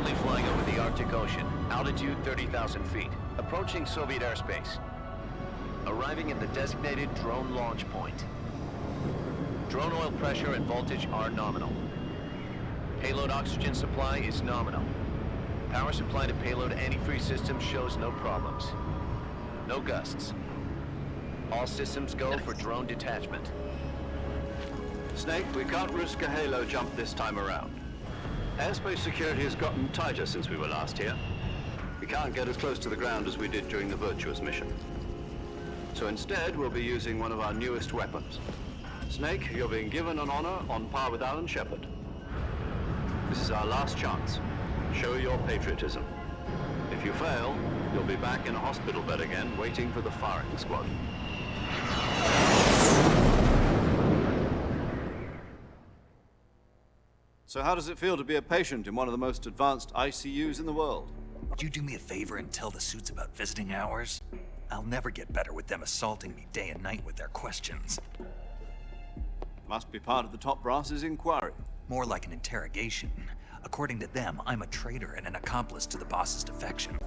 Currently flying over the Arctic Ocean. Altitude 30,000 feet. Approaching Soviet airspace. Arriving at the designated drone launch point. Drone oil pressure and voltage are nominal. Payload oxygen supply is nominal. Power supply to payload antifreeze system shows no problems. No gusts. All systems go for drone detachment. Snake, we can't risk a halo jump this time around. Airspace security has gotten tighter since we were last here. We can't get as close to the ground as we did during the Virtuous mission. So instead, we'll be using one of our newest weapons. Snake, you're being given an honor on par with Alan Shepard. This is our last chance. Show your patriotism. If you fail, you'll be back in a hospital bed again, waiting for the firing squad. So how does it feel to be a patient in one of the most advanced ICUs in the world? Would you do me a favor and tell the suits about visiting hours? I'll never get better with them assaulting me day and night with their questions. Must be part of the top brass's inquiry. More like an interrogation. According to them, I'm a traitor and an accomplice to the boss's defection.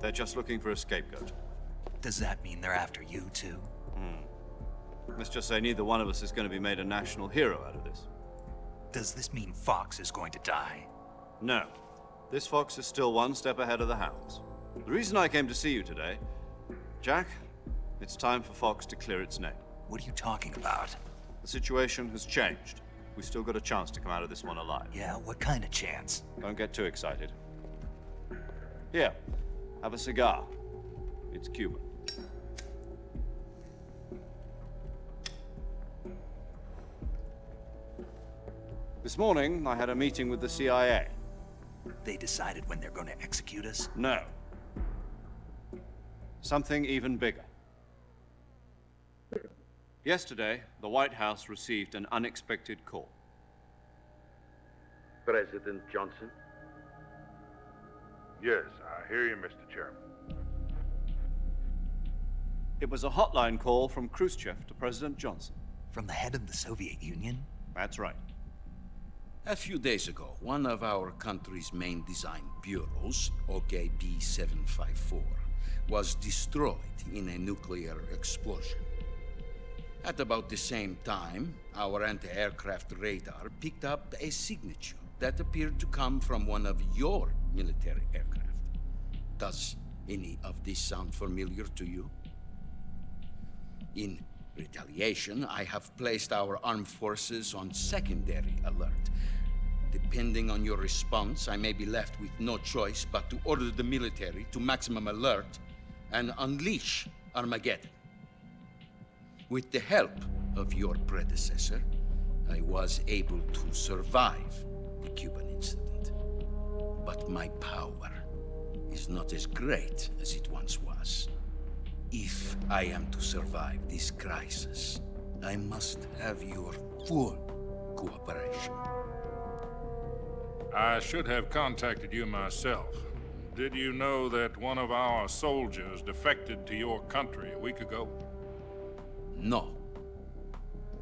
They're just looking for a scapegoat. Does that mean they're after you, too? Let's just say neither one of us is going to be made a national hero out of this. Does this mean Fox is going to die? No. This fox is still one step ahead of the hounds. The reason I came to see you today, Jack, it's time for Fox to clear its name. What are you talking about? The situation has changed. We've still got a chance to come out of this one alive. Yeah, what kind of chance? Don't get too excited. Here, have a cigar. It's Cuban. This morning, I had a meeting with the CIA. They decided when they're going to execute us? No. Something even bigger. Yesterday, the White House received an unexpected call. President Johnson? Yes, I hear you, Mr. Chairman. It was a hotline call from Khrushchev to President Johnson. From the head of the Soviet Union? That's right. A few days ago, one of our country's main design bureaus, OKB-754, was destroyed in a nuclear explosion. At about the same time, our anti-aircraft radar picked up a signature that appeared to come from one of your military aircraft. Does any of this sound familiar to you? In retaliation, I have placed our armed forces on secondary alert. Depending on your response, I may be left with no choice but to order the military to maximum alert and unleash Armageddon. With the help of your predecessor, I was able to survive the Cuban incident. But my power is not as great as it once was. If I am to survive this crisis, I must have your full cooperation. I should have contacted you myself. Did you know that one of our soldiers defected to your country a week ago? No.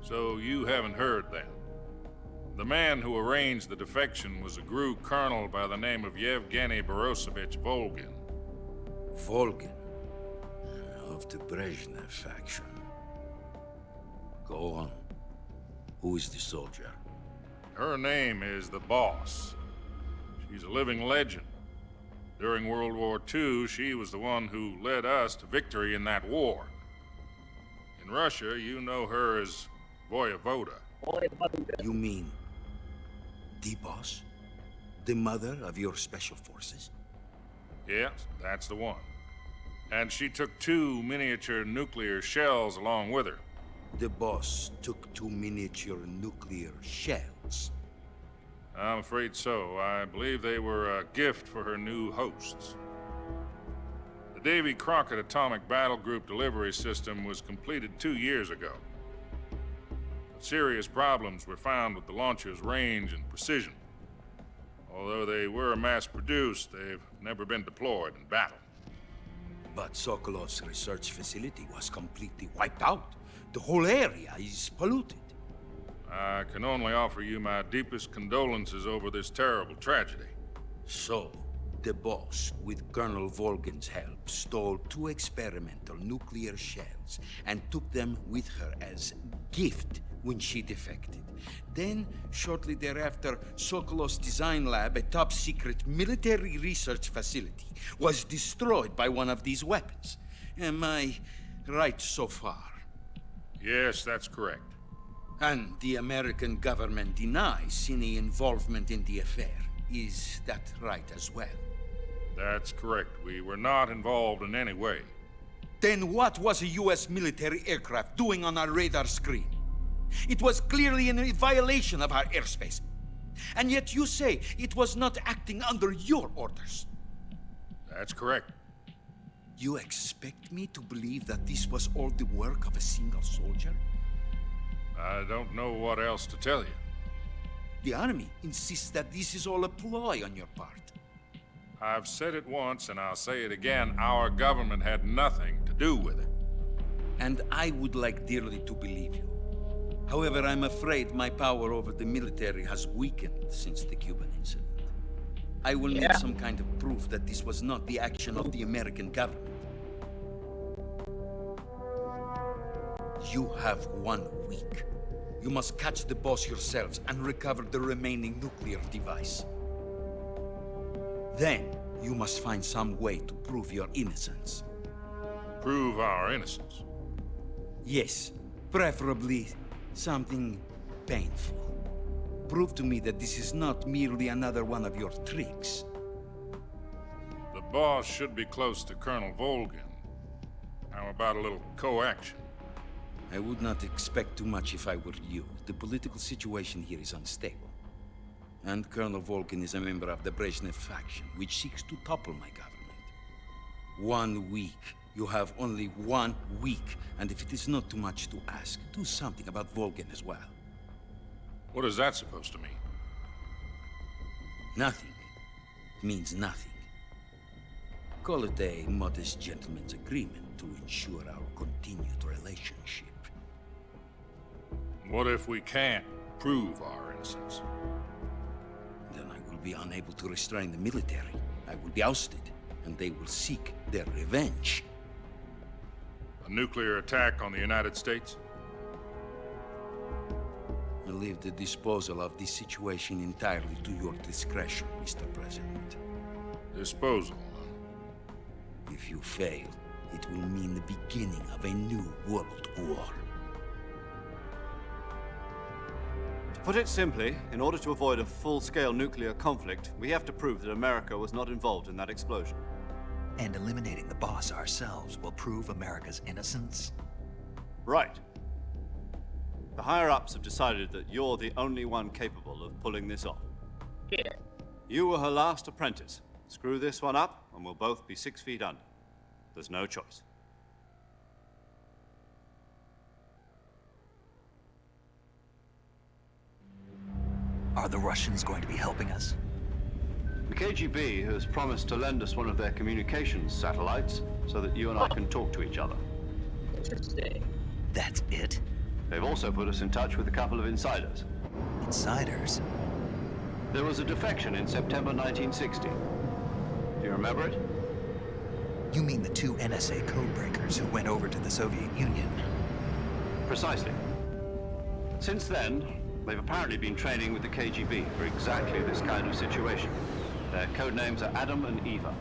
So you haven't heard then. The man who arranged the defection was a GRU colonel by the name of Yevgeny Borosovich Volgin. Volgin, of the Brezhnev faction. Go on. Who is the soldier? Her name is the Boss. She's a living legend. During World War II, she was the one who led us to victory in that war. In Russia, you know her as Voyevoda. You mean the Boss? The mother of your special forces? Yes, that's the one. And she took 2 miniature nuclear shells along with her. The Boss took 2 miniature nuclear shells. I'm afraid so. I believe they were a gift for her new hosts. The Davy Crockett Atomic Battle Group delivery system was completed 2 years ago. But serious problems were found with the launcher's range and precision. Although they were mass-produced, they've never been deployed in battle. But Sokolov's research facility was completely wiped out. The whole area is polluted. I can only offer you my deepest condolences over this terrible tragedy. So, the boss, with Colonel Volgin's help, stole 2 experimental nuclear shells and took them with her as gift when she defected. Then, shortly thereafter, Sokolov's design lab, a top-secret military research facility, was destroyed by one of these weapons. Am I right so far? Yes, that's correct. And the American government denies any involvement in the affair. Is that right as well? That's correct. We were not involved in any way. Then what was a U.S. military aircraft doing on our radar screen? It was clearly in violation of our airspace. And yet you say it was not acting under your orders. That's correct. You expect me to believe that this was all the work of a single soldier? I don't know what else to tell you. The army insists that this is all a ploy on your part. I've said it once, and I'll say it again. Our government had nothing to do with it. And I would like dearly to believe you. However, I'm afraid my power over the military has weakened since the Cuban incident. I will need some kind of proof that this was not the action of the American government. You have 1 week. You must catch the boss yourselves and recover the remaining nuclear device. Then, you must find some way to prove your innocence. Prove our innocence. Yes, preferably something painful. Prove to me that this is not merely another one of your tricks. The boss should be close to Colonel Volgin. How about a little co-action? I would not expect too much if I were you. The political situation here is unstable. And Colonel Volgin is a member of the Brezhnev faction, which seeks to topple my government. 1 week. You have only 1 week. And if it is not too much to ask, do something about Volgin as well. What is that supposed to mean? Nothing. It means nothing. Call it a modest gentleman's agreement to ensure our continued relationship. What if we can't prove our innocence? Then I will be unable to restrain the military. I will be ousted, and they will seek their revenge. A nuclear attack on the United States? I leave the disposal of this situation entirely to your discretion, Mr. President. Disposal, huh? If you fail, it will mean the beginning of a new world war. To put it simply, in order to avoid a full-scale nuclear conflict, we have to prove that America was not involved in that explosion. And eliminating the boss ourselves will prove America's innocence? Right. The higher-ups have decided that you're the only one capable of pulling this off. Yeah. You were her last apprentice. Screw this one up, and we'll both be 6 feet under. There's no choice. Are the Russians going to be helping us? The KGB has promised to lend us one of their communications satellites so that you and I can talk to each other. Interesting. That's it? They've also put us in touch with a couple of insiders. Insiders? There was a defection in September 1960. Do you remember it? You mean the 2 NSA codebreakers who went over to the Soviet Union? Precisely. Since then, they've apparently been training with the KGB for exactly this kind of situation. Their code names are Adam and Eva.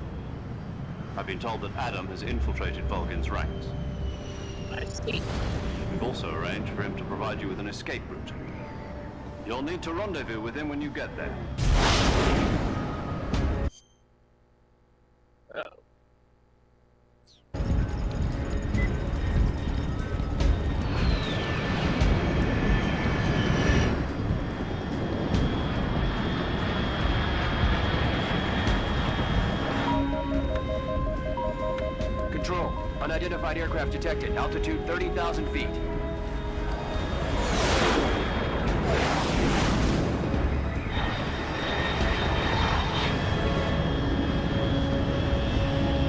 I've been told that Adam has infiltrated Volgin's ranks. I see. We've also arranged for him to provide you with an escape route. You'll need to rendezvous with him when you get there. Oh. Control. Unidentified aircraft detected. Altitude 30,000 feet.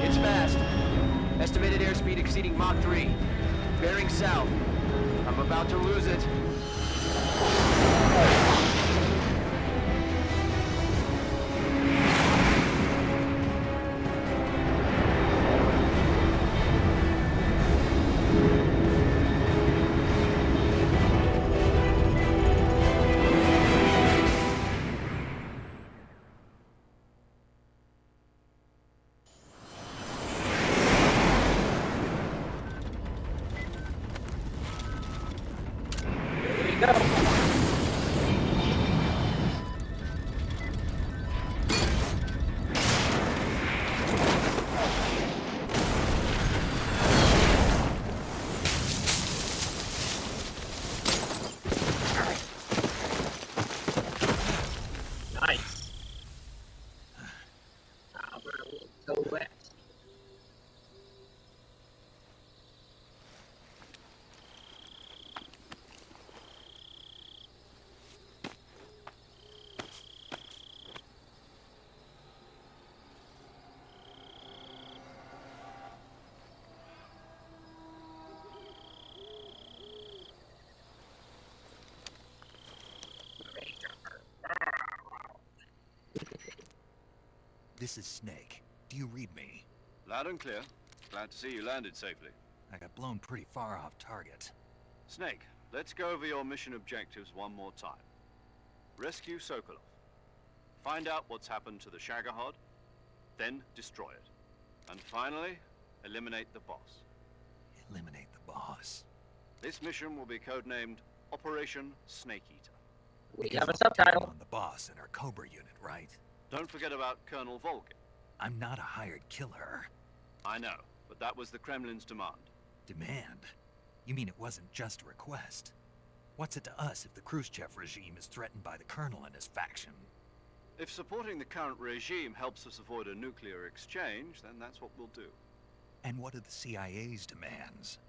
It's fast. Estimated airspeed exceeding Mach 3. Bearing south. I'm about to lose it. This is Snake. Do you read me? Loud and clear. Glad to see you landed safely. I got blown pretty far off target. Snake, let's go over your mission objectives one more time. Rescue Sokolov. Find out what's happened to the Shagohod, then destroy it. And finally, eliminate the boss. Eliminate the boss. This mission will be codenamed Operation Snake Eater. We have a Because subtitle. I'm on the boss in our Cobra unit, right? Don't forget about Colonel Volgin. I'm not a hired killer. I know, but that was the Kremlin's demand. Demand? You mean it wasn't just a request? What's it to us if the Khrushchev regime is threatened by the Colonel and his faction? If supporting the current regime helps us avoid a nuclear exchange, then that's what we'll do. And what are the CIA's demands?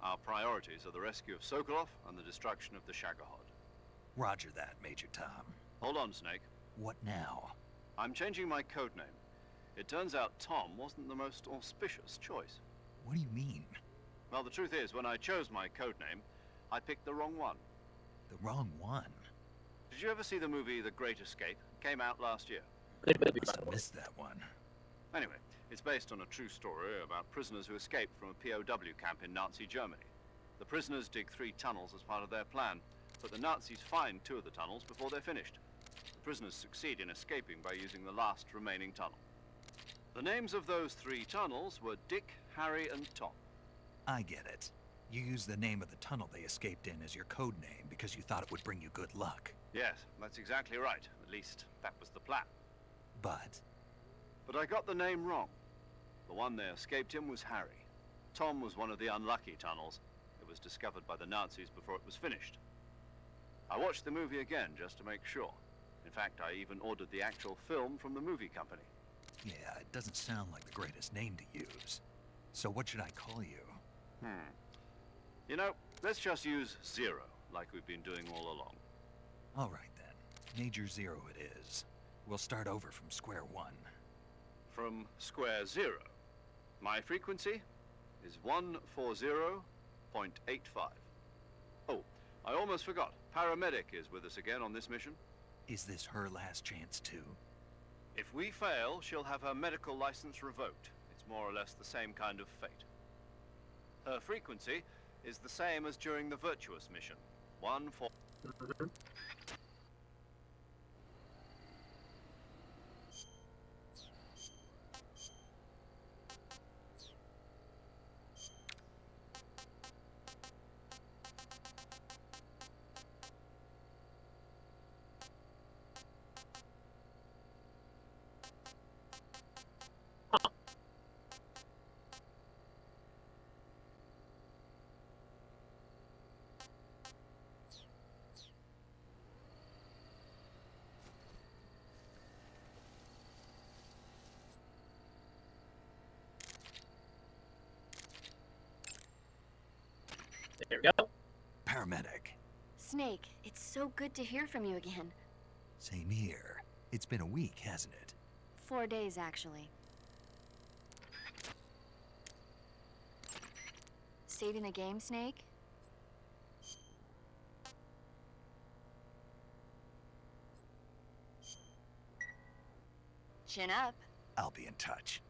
Our priorities are the rescue of Sokolov and the destruction of the Shagohod. Roger that, Major Tom. Hold on, Snake. What now? I'm changing my codename. It turns out Tom wasn't the most auspicious choice. What do you mean? Well, the truth is, when I chose my codename, I picked the wrong one. The wrong one? Did you ever see the movie The Great Escape? Came out last year. Good movie, by Must the have way. missed that one. Anyway, it's based on a true story about prisoners who escaped from a POW camp in Nazi Germany. The prisoners dig 3 tunnels as part of their plan, but the Nazis find 2 of the tunnels before they're finished. The prisoners succeed in escaping by using the last remaining tunnel. The names of those 3 tunnels were Dick, Harry, and Tom. I get it. You used the name of the tunnel they escaped in as your code name because you thought it would bring you good luck. Yes, that's exactly right. At least, that was the plan. But But I got the name wrong. The one they escaped in was Harry. Tom was one of the unlucky tunnels. It was discovered by the Nazis before it was finished. I watched the movie again just to make sure. In fact, I even ordered the actual film from the movie company. yeah, it doesn't sound like the greatest name to use. So what should I call you? You know, let's just use Zero, like we've been doing all along. All right then. Major Zero it is. We'll start over from square one. From square 0. My frequency is 140.85. Oh, I almost forgot. Paramedic is with us again on this mission. Is this her last chance too? If we fail, she'll have her medical license revoked. It's more or less the same kind of fate. Her frequency is the same as during the Virtuous mission. 1-4. There we go. Paramedic. Snake, it's so good to hear from you again. Same here. It's been a week, hasn't it? 4 days, actually. Saving the game, Snake? Chin up. I'll be in touch.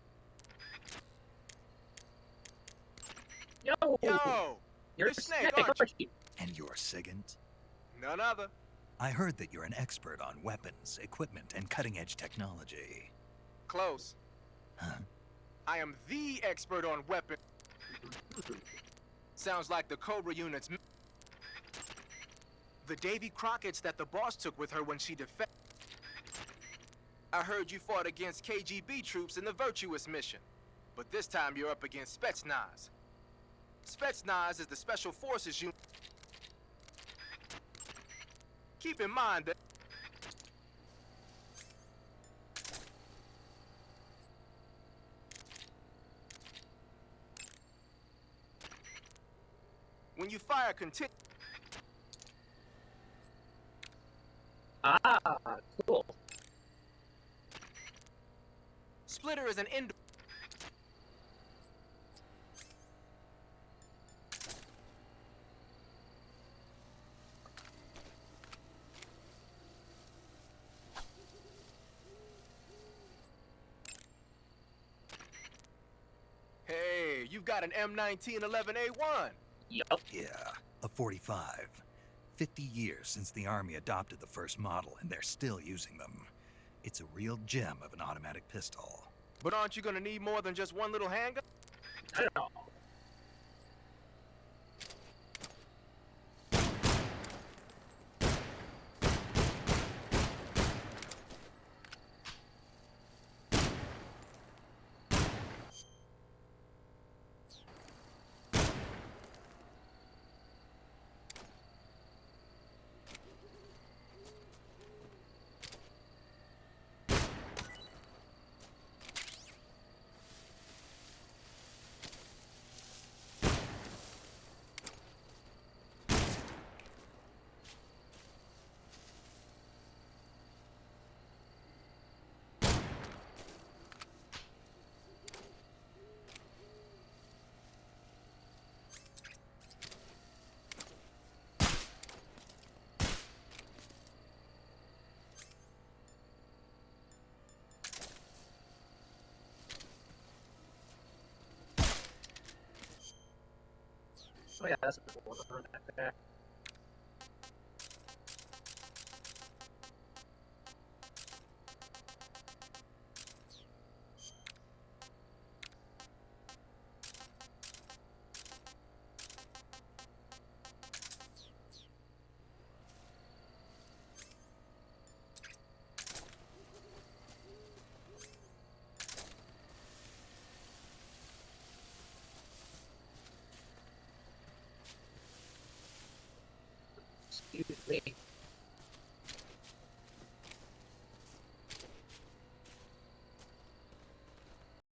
Yo! Yo! You're you're Snake, Snake, aren't you? And you're Sigint? None other. I heard that you're an expert on weapons, equipment, and cutting-edge technology. Close. Huh? I am the expert on weapons. Sounds like the Cobra unit's... The Davy Crockett's that the boss took with her when she defected. I heard you fought against KGB troops in the Virtuous mission. But this time you're up against Spetsnaz. Spetsnaz is the Special Forces unit. Keep in mind that... When you fire continue... Ah, cool. Splitter is an indoor... got an M19 11A1. Yup. Yeah, a 45. 50 years since the Army adopted the first model, and they're still using them. It's a real gem of an automatic pistol. But aren't you gonna need more than just one little handgun? I don't know. Oh yeah, that's a cool one right there. Excuse me.